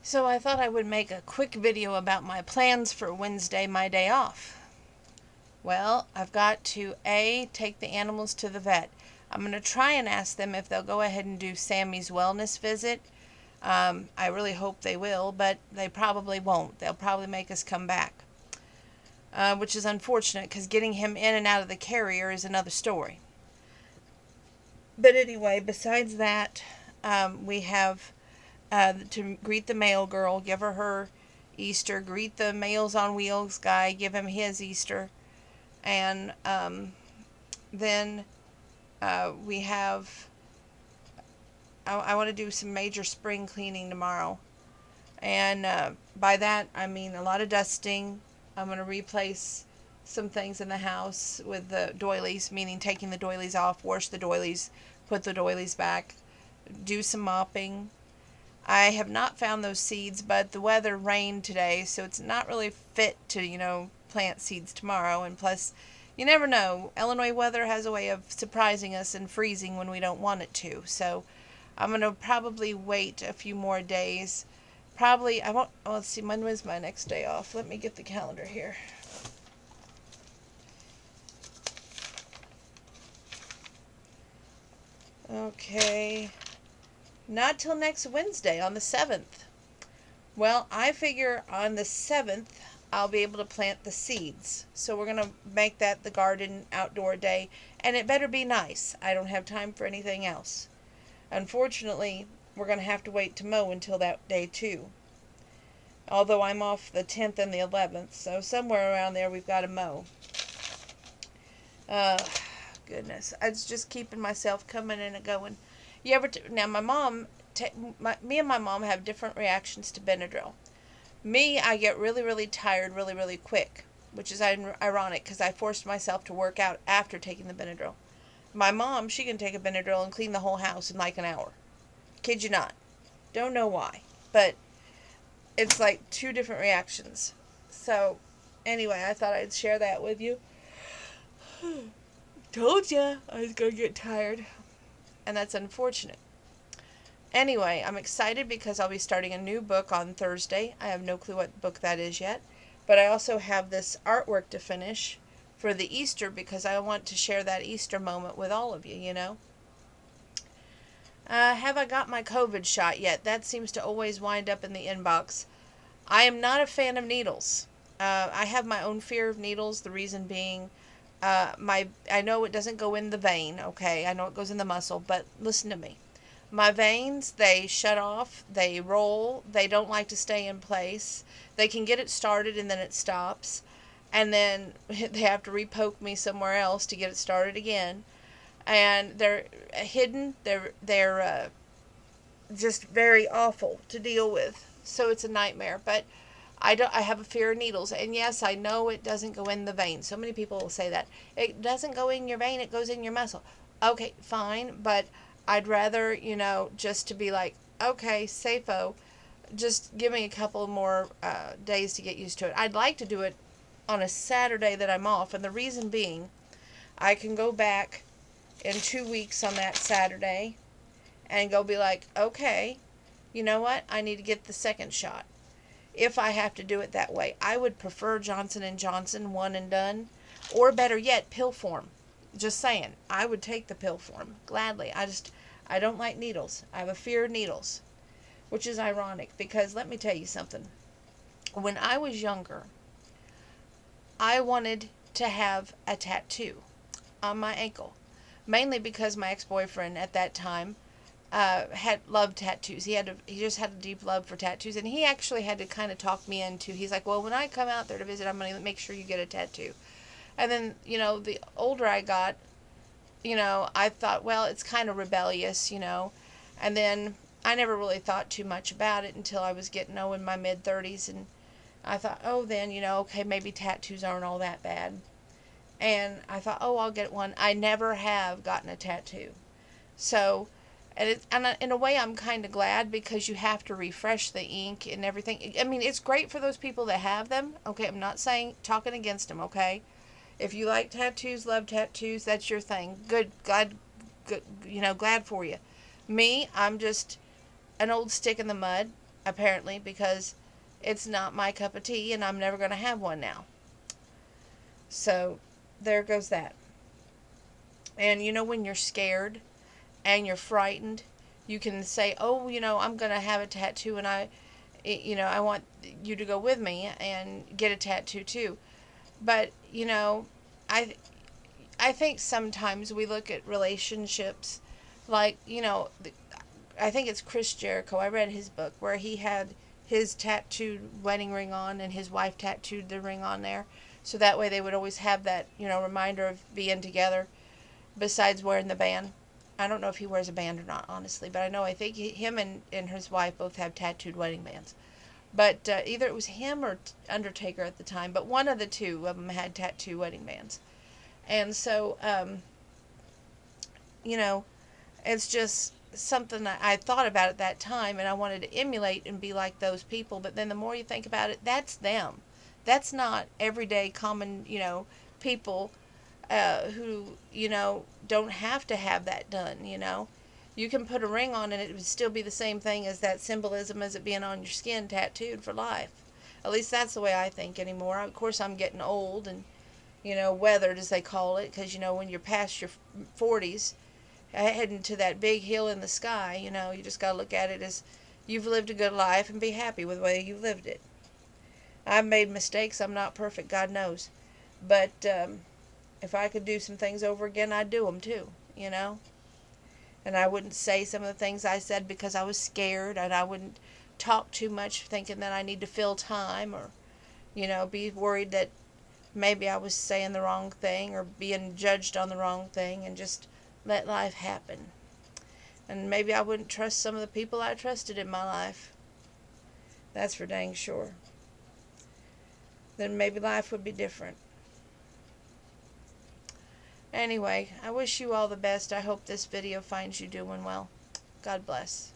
So I thought I would make a quick video about my plans for Wednesday, my day off. Well, I've got to take the animals to the vet. I'm going to try and ask them if they'll go ahead and do Sammy's wellness visit. I really hope they will, but they probably won't. They'll probably make us come back, which is unfortunate because getting him in and out of the carrier is another story. But anyway, besides that, we have to greet the mail girl, give her Easter, greet the Meals on Wheels guy, give him his Easter, and then we have. I want to do some major spring cleaning tomorrow, and by that I mean a lot of dusting. I'm going to replace some things in the house with the doilies, meaning taking the doilies off, wash the doilies, put the doilies back, do some mopping. I have not found those seeds, but the weather rained today, so it's not really fit to, plant seeds tomorrow. And plus, you never know. Illinois weather has a way of surprising us and freezing when we don't want it to. So I'm going to probably wait a few more days. Probably, I won't, let's see, when was my next day off? Let me get the calendar here. Okay. Not till next Wednesday on the 7th. Well, I figure on the 7th I'll be able to plant the seeds. So we're going to make that the garden outdoor day. And it better be nice. I don't have time for anything else. Unfortunately, we're going to have to wait to mow until that day too. Although I'm off the 10th and the 11th. So somewhere around there we've got to mow. Goodness. It's just keeping myself coming and going. You ever now my mom me and my mom have different reactions to Benadryl. Me, I get really really tired really really quick, which is ironic because I forced myself to work out after taking the Benadryl. My mom, she can take a Benadryl and clean the whole house in like an hour. Kid you not. Don't know why, but it's like two different reactions. So anyway, I thought I'd share that with you. Told ya I was gonna get tired. And that's unfortunate. Anyway, I'm excited because I'll be starting a new book on Thursday. I have no clue what book that is yet. But I also have this artwork to finish for the Easter because I want to share that Easter moment with all of you, Have I got my COVID shot yet? That seems to always wind up in the inbox. I am not a fan of needles. I have my own fear of needles, the reason being I know it doesn't go in the vein, okay? I know it goes in the muscle, but listen to me. My veins, they shut off, they roll, they don't like to stay in place. They can get it started and then it stops. And then they have to repoke me somewhere else to get it started again. And they're hidden, they're just very awful to deal with. So it's a nightmare, but I have a fear of needles, and yes, I know it doesn't go in the vein. So many people will say that. It doesn't go in your vein, it goes in your muscle. Okay, fine, but I'd rather, just to be like, okay, safo, just give me a couple more days to get used to it. I'd like to do it on a Saturday that I'm off, and the reason being, I can go back in 2 weeks on that Saturday and go be like, okay, you know what? I need to get the second shot. If I have to do it that way, I would prefer Johnson & Johnson one and done, or better yet, pill form. Just saying, I would take the pill form gladly. I don't like needles. I have a fear of needles, which is ironic because let me tell you something. When I was younger, I wanted to have a tattoo on my ankle, mainly because my ex-boyfriend at that time had loved tattoos. He just had a deep love for tattoos, and he actually had to kind of talk me into. He's like, "Well, when I come out there to visit, I'm going to make sure you get a tattoo." And then, the older I got, I thought, well, it's kind of rebellious, And then I never really thought too much about it until I was getting in my mid-30s, and I thought, oh, then, okay, maybe tattoos aren't all that bad. And I thought, oh, I'll get one. I never have gotten a tattoo. So, and in a way, I'm kind of glad because you have to refresh the ink and everything. I mean, it's great for those people that have them. Okay, I'm not talking against them, okay? If you like tattoos, love tattoos, that's your thing. Good, glad for you. Me, I'm just an old stick in the mud. apparently, because it's not my cup of tea and I'm never going to have one now. So there goes that. And when you're scared and you're frightened, you can say, "Oh, I'm going to have a tattoo, and I want you to go with me and get a tattoo too." But, I I think sometimes we look at relationships like, I think it's Chris Jericho. I read his book where he had his tattooed wedding ring on and his wife tattooed the ring on there. So that way they would always have that, reminder of being together besides wearing the band. I don't know if he wears a band or not, honestly, but I think him and his wife both have tattooed wedding bands. But either it was him or Undertaker at the time, but one of the two of them had tattoo wedding bands. And so, you know, it's just something that I thought about at that time, and I wanted to emulate and be like those people. But then the more you think about it, that's them. That's not everyday common, people who, don't have to have that done. You can put a ring on and it would still be the same thing as that symbolism as it being on your skin tattooed for life. At least that's the way I think anymore. Of course, I'm getting old and, weathered, as they call it, because, when you're past your 40s, heading to that big hill in the sky, you just got to look at it as you've lived a good life and be happy with the way you lived it. I've made mistakes. I'm not perfect, God knows. But if I could do some things over again, I'd do them too. And I wouldn't say some of the things I said because I was scared, and I wouldn't talk too much thinking that I need to fill time, or, be worried that maybe I was saying the wrong thing or being judged on the wrong thing, and just let life happen. And maybe I wouldn't trust some of the people I trusted in my life. That's for dang sure. Then maybe life would be different. Anyway, I wish you all the best. I hope this video finds you doing well. God bless.